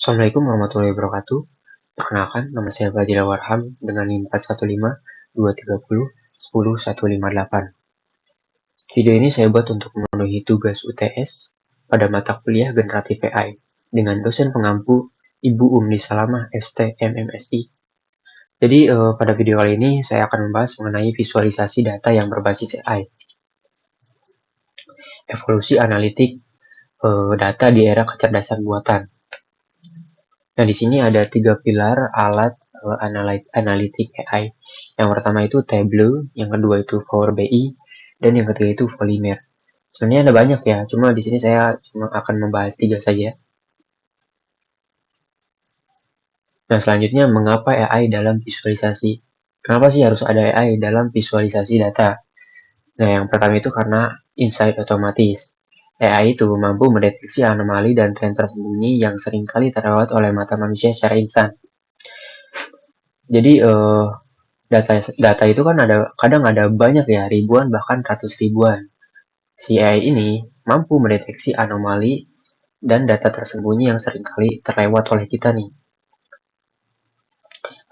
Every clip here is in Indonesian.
Assalamualaikum warahmatullahi wabarakatuh. Perkenalkan, nama saya Fadila Warham dengan NIM 415-230-10-158. Video ini saya buat untuk memenuhi tugas UTS pada mata kuliah Generatif AI dengan dosen pengampu Ibu Umni Salamah ST MMSI. Jadi pada video kali ini saya akan membahas mengenai visualisasi data yang berbasis AI. Evolusi analitik data di era kecerdasan buatan. Nah, di sini ada 3 pilar alat analitik AI. Yang pertama itu Tableau, yang kedua itu Power BI, dan yang ketiga itu Polymer. Sebenarnya ada banyak ya, cuma di sini saya cuma akan membahas 3 saja. Nah, selanjutnya mengapa AI dalam visualisasi? Kenapa sih harus ada AI dalam visualisasi data? Nah, yang pertama itu karena insight otomatis. AI itu mampu mendeteksi anomali dan tren tersembunyi yang seringkali terlewat oleh mata manusia secara instan. Jadi data itu kan kadang ada banyak ya, ribuan bahkan ratus ribuan. Si AI ini mampu mendeteksi anomali dan data tersembunyi yang seringkali terlewat oleh kita nih.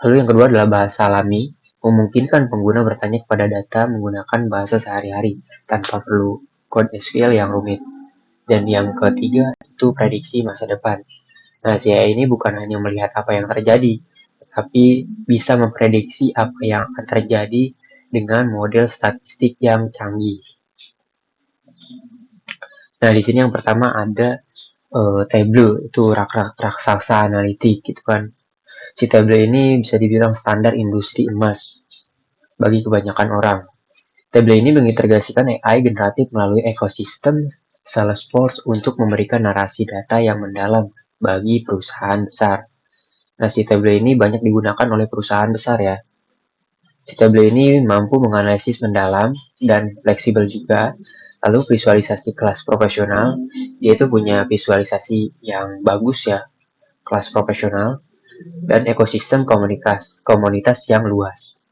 Lalu yang kedua adalah bahasa alami, memungkinkan pengguna bertanya kepada data menggunakan bahasa sehari-hari tanpa perlu kode SQL yang rumit. Dan yang ketiga itu prediksi masa depan. Nah, si AI ini bukan hanya melihat apa yang terjadi, tapi bisa memprediksi apa yang akan terjadi dengan model statistik yang canggih. Nah, di sini yang pertama ada Tableau, itu raksasa analitik gitu kan. Si Tableau ini bisa dibilang standar industri emas bagi kebanyakan orang. Tableau ini mengintegrasikan AI generatif melalui ekosistem Salesforce untuk memberikan narasi data yang mendalam bagi perusahaan besar. Nah, si Tableau ini banyak digunakan oleh perusahaan besar ya. Si Tableau ini mampu menganalisis mendalam dan fleksibel juga. Lalu visualisasi kelas profesional, dia itu punya visualisasi yang bagus ya, kelas profesional, dan ekosistem komunitas yang luas.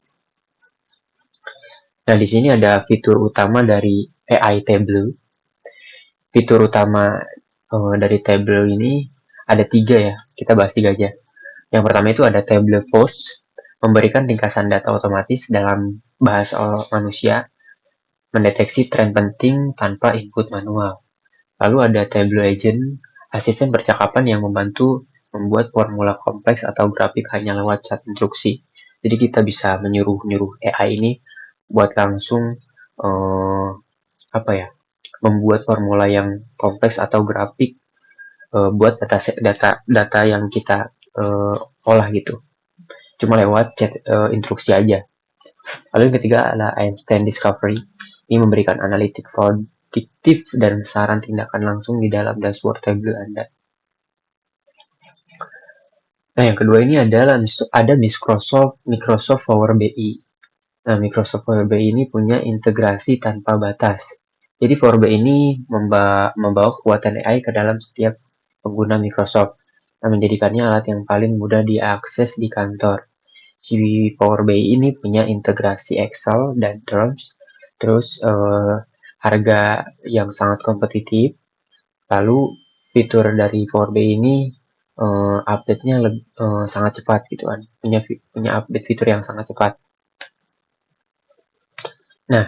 Nah, di sini ada fitur utama dari AI Tableau. Fitur utama dari Tableau ini ada 3 ya, kita bahas 3 aja. Yang pertama itu ada Tableau Post, memberikan ringkasan data otomatis dalam bahasa manusia, mendeteksi tren penting tanpa input manual. Lalu ada Tableau Agent, asisten percakapan yang membantu membuat formula kompleks atau grafik hanya lewat chat instruksi. Jadi kita bisa menyuruh AI ini buat langsung membuat formula yang kompleks atau grafik buat data yang kita olah gitu. Cuma lewat chat instruksi aja. Lalu yang ketiga adalah Einstein Discovery. Ini memberikan analitik prediktif dan saran tindakan langsung di dalam dashboard Tableau Anda. Nah, yang kedua ini adalah ada Microsoft Power BI. Nah, Microsoft Power BI ini punya integrasi tanpa batas. Jadi Power BI ini membawa kekuatan AI ke dalam setiap pengguna Microsoft. Nah, menjadikannya alat yang paling mudah diakses di kantor. Si Power BI ini punya integrasi Excel dan Terms, terus harga yang sangat kompetitif. Lalu fitur dari Power BI ini update-nya sangat cepat gitu kan. Punya update fitur yang sangat cepat. Nah,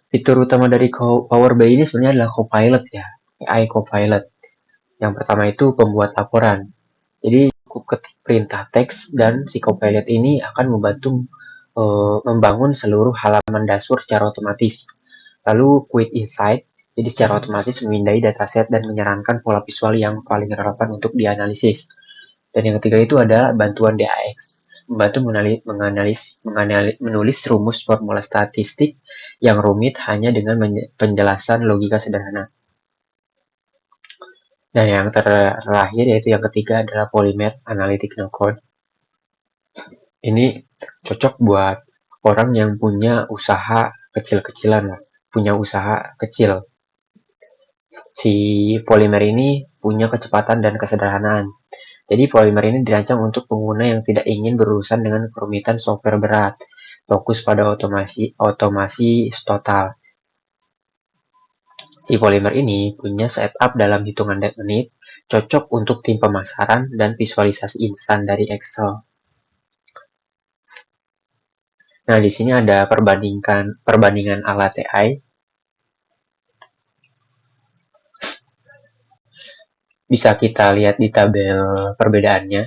fitur utama dari Power BI ini sebenarnya adalah Copilot ya, AI Copilot. Yang pertama itu pembuat laporan. Jadi cukup ketik perintah teks dan si Copilot ini akan membantu membangun seluruh halaman dashboard secara otomatis. Lalu Quick Insight, jadi secara otomatis memindai dataset dan menyarankan pola visual yang paling relevan untuk dianalisis. Dan yang ketiga itu ada bantuan DAX, membantu menulis rumus formula statistik yang rumit hanya dengan penjelasan logika sederhana. Dan yang terakhir yaitu yang ketiga adalah Polymer Analytic No Code. Ini cocok buat orang yang punya usaha kecil-kecilan lah, punya usaha kecil. Si Polymer ini punya kecepatan dan kesederhanaan. Jadi Polymer ini dirancang untuk pengguna yang tidak ingin berurusan dengan kerumitan software berat, fokus pada otomasi total. Si Polymer ini punya setup dalam hitungan menit, cocok untuk tim pemasaran dan visualisasi instan dari Excel. Nah, di sini ada perbandingan alat TI. Bisa kita lihat di tabel perbedaannya.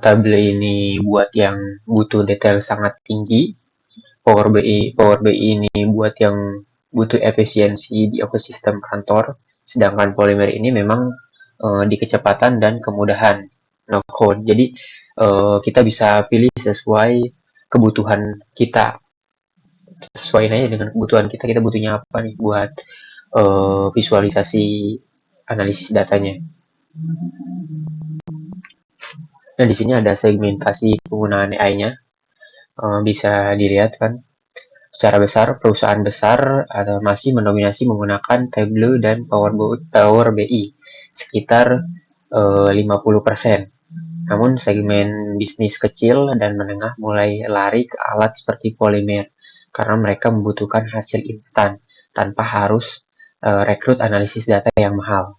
Tabel ini buat yang butuh detail sangat tinggi. Power BI ini buat yang butuh efisiensi di ekosistem kantor. Sedangkan Polymer ini memang di kecepatan dan kemudahan no code. Jadi kita bisa pilih sesuai kebutuhan kita. Sesuaiin aja dengan kebutuhan kita. Kita butuhnya apa nih buat visualisasi analisis datanya. Nah, di sini ada segmentasi penggunaan AI-nya. Bisa dilihat kan, secara besar perusahaan besar masih mendominasi menggunakan Tableau dan Power BI sekitar 50%. Namun segmen bisnis kecil dan menengah mulai lari ke alat seperti Polymer karena mereka membutuhkan hasil instan tanpa harus rekrut analisis data yang mahal.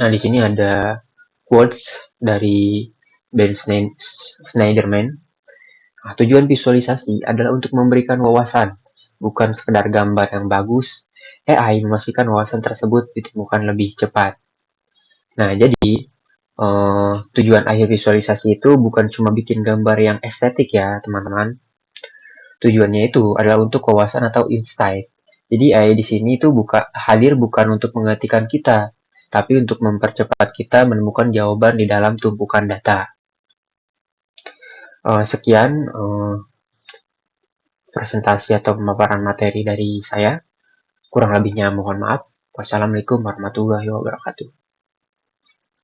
Nah, di sini ada quotes dari Ben Shneiderman. Nah, tujuan visualisasi adalah untuk memberikan wawasan, bukan sekedar gambar yang bagus. AI memastikan wawasan tersebut ditemukan lebih cepat. Nah, jadi tujuan akhir visualisasi itu bukan cuma bikin gambar yang estetik ya, teman-teman. Tujuannya itu adalah untuk wawasan atau insight. Jadi AI di sini itu hadir bukan untuk mengertikan kita, tapi untuk mempercepat kita menemukan jawaban di dalam tumpukan data. Sekian presentasi atau pemaparan materi dari saya. Kurang lebihnya mohon maaf. Wassalamualaikum warahmatullahi wabarakatuh.